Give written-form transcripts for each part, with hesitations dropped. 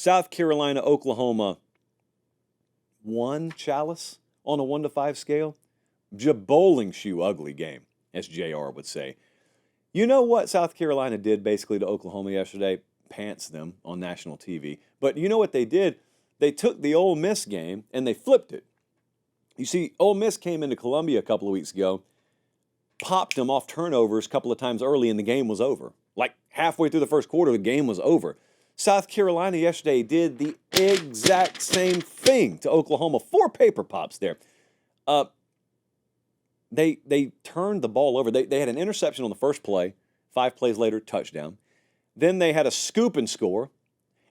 South Carolina, Oklahoma, 1 Chalice on a 1 to 5 scale. Bowling shoe ugly game, as JR would say. You know what South Carolina did basically to Oklahoma yesterday? Pants them on national TV. But you know what they did? They took the Ole Miss game and they flipped it. You see, Ole Miss came into Columbia a couple of weeks ago, popped them off turnovers a couple of times early, and the game was over. Like halfway through the first quarter, the game was over. South Carolina yesterday did the exact same thing to Oklahoma. 4 paper pops there. They turned the ball over. They had an interception on the first play. 5 plays later, touchdown. Then they had a scoop and score.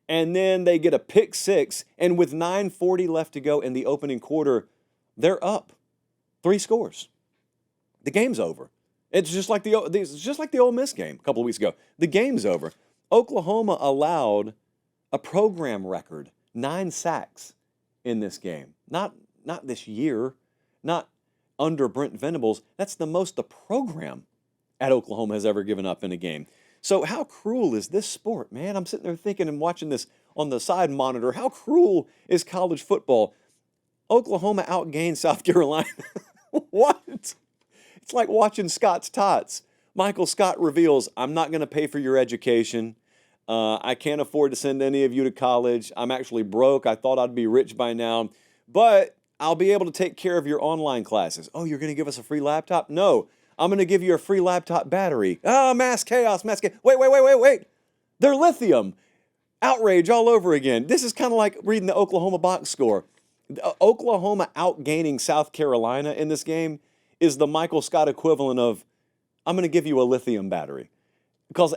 And then they get a pick 6. And with 9:40 left to go in the opening quarter, they're up 3 scores. The game's over. It's just like the Ole Miss game a couple of weeks ago. The game's over. Oklahoma allowed a program record 9 sacks in this game. Not this year, not under Brent Venables. That's the most the program at Oklahoma has ever given up in a game. So how cruel is this sport, man? I'm sitting there thinking and watching this on the side monitor. How cruel is college football? Oklahoma outgained South Carolina. What? It's like watching Scott's Tots. Michael Scott reveals, I'm not going to pay for your education. I can't afford to send any of you to college. I'm actually broke. I thought I'd be rich by now. But I'll be able to take care of your online classes. Oh, you're going to give us a free laptop? No. I'm going to give you a free laptop battery. Oh, mass chaos, mass chaos. Wait. They're lithium. Outrage all over again. This is kind of like reading the Oklahoma box score. Oklahoma outgaining South Carolina in this game is the Michael Scott equivalent of, I'm going to give you a lithium battery. Because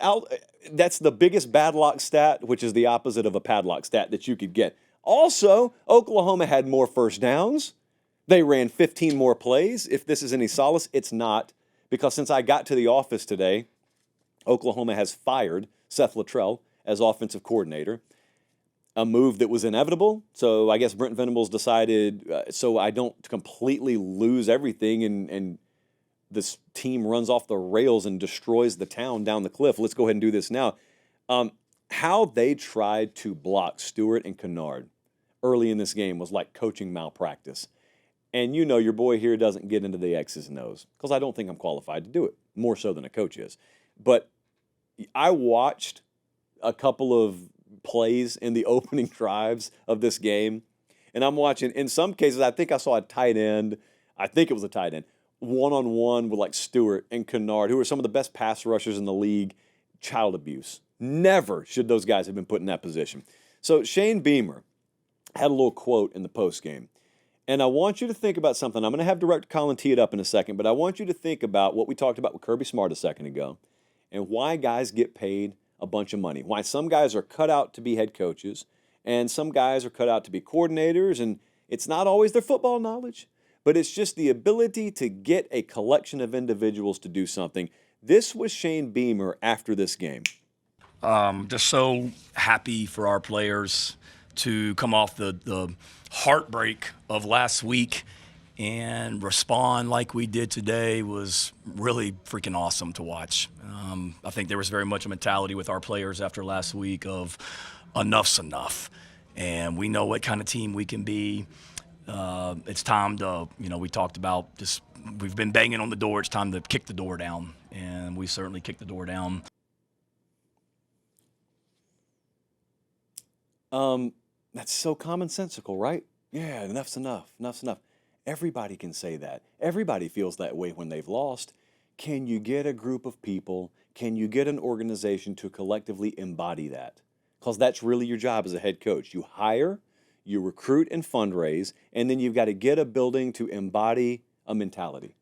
that's the biggest bad luck stat, which is the opposite of a padlock stat that you could get. Also, Oklahoma had more first downs. They ran 15 more plays. If this is any solace, it's not. Because since I got to the office today, Oklahoma has fired Seth Luttrell as offensive coordinator. A move that was inevitable. So I guess Brent Venables decided, so I don't completely lose everything and this team runs off the rails and destroys the town down the cliff. Let's go ahead and do this now. How they tried to block Stewart and Kennard early in this game was like coaching malpractice. And you know your boy here doesn't get into the X's and O's because I don't think I'm qualified to do it, more so than a coach is. But I watched a couple of plays in the opening drives of this game, and I'm watching, in some cases, I think I saw a tight end, one-on-one with like Stewart and Kennard, who are some of the best pass rushers in the league. Child abuse. Never should those guys have been put in that position. So Shane Beamer had a little quote in the postgame. And I want you to think about something. I'm going to have Director Colin tee it up in a second, but I want you to think about what we talked about with Kirby Smart a second ago and why guys get paid a bunch of money. Why some guys are cut out to be head coaches and some guys are cut out to be coordinators, and it's not always their football knowledge, but it's just the ability to get a collection of individuals to do something. This was Shane Beamer after this game. Just so happy for our players to come off the heartbreak of last week and respond like we did today was really freaking awesome to watch. I think there was very much a mentality with our players after last week of enough's enough. And we know what kind of team we can be. It's time to, we talked about just, we've been banging on the door. It's time to kick the door down. And we certainly kicked the door down. That's so commonsensical, right? Yeah, enough's enough. Everybody can say that. Everybody feels that way when they've lost. Can you get a group of people, can you get an organization to collectively embody that? Because that's really your job as a head coach. You hire, you recruit and fundraise, and then you've got to get a building to embody a mentality.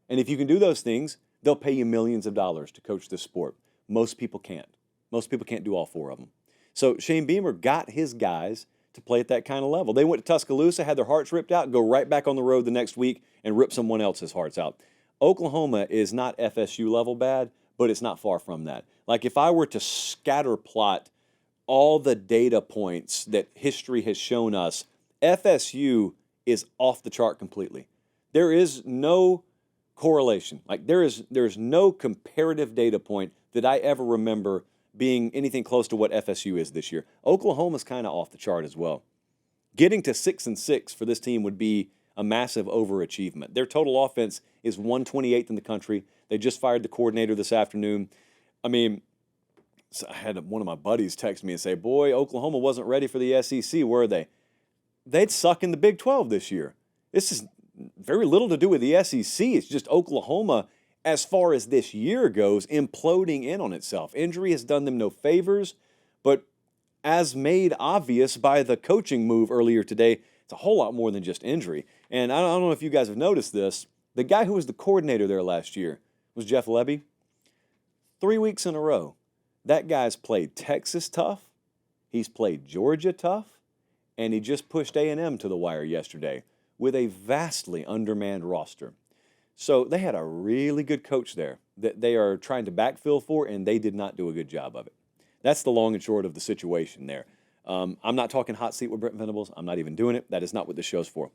And if you can do those things, they'll pay you millions of dollars to coach this sport. Most people can't. Most people can't do all 4 of them. So Shane Beamer got his guys to play at that kind of level. They went to Tuscaloosa, had their hearts ripped out, go right back on the road the next week and rip someone else's hearts out. Oklahoma is not FSU level bad, but it's not far from that. Like if I were to scatter plot all the data points that history has shown us, FSU is off the chart completely. There is no correlation. Like there's no comparative data point that I ever remember being anything close to what FSU is this year. Oklahoma's kind of off the chart as well. Getting to 6-6 for this team would be a massive overachievement. Their total offense is 128th in the country. They just fired the coordinator this afternoon. I mean, I had one of my buddies text me and say, boy, Oklahoma wasn't ready for the SEC, were they? They'd suck in the Big 12 this year. This is very little to do with the SEC. It's just Oklahoma, as far as this year goes, imploding in on itself. Injury has done them no favors, but as made obvious by the coaching move earlier today, it's a whole lot more than just injury. And I don't know if you guys have noticed this. The guy who was the coordinator there last year was Jeff Lebby. 3 weeks in a row, that guy's played Texas tough, he's played Georgia tough, and he just pushed A&M to the wire yesterday with a vastly undermanned roster. So they had a really good coach there that they are trying to backfill for, and they did not do a good job of it. That's the long and short of the situation there. I'm not talking hot seat with Brent Venables. I'm not even doing it. That is not what this show's for.